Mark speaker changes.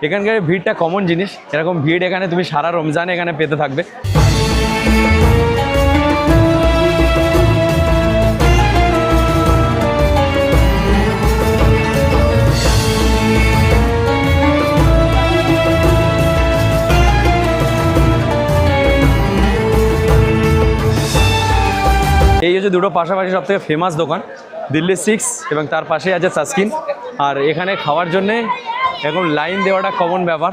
Speaker 1: এখানকার ভিড়টা কমন জিনিস, এরকম ভিড় এখানে তুমি সারা রমজান এখানে পেতে থাকবে। এই হচ্ছে দুটো পাশাপাশি সব থেকে ফেমাস দোকান, দিল্লি 6 এবং তার পাশেই আছে তাসকিন। আর এখানে খাওয়ার জন্যে এখন লাইন দেওয়াটা কমন ব্যাপার।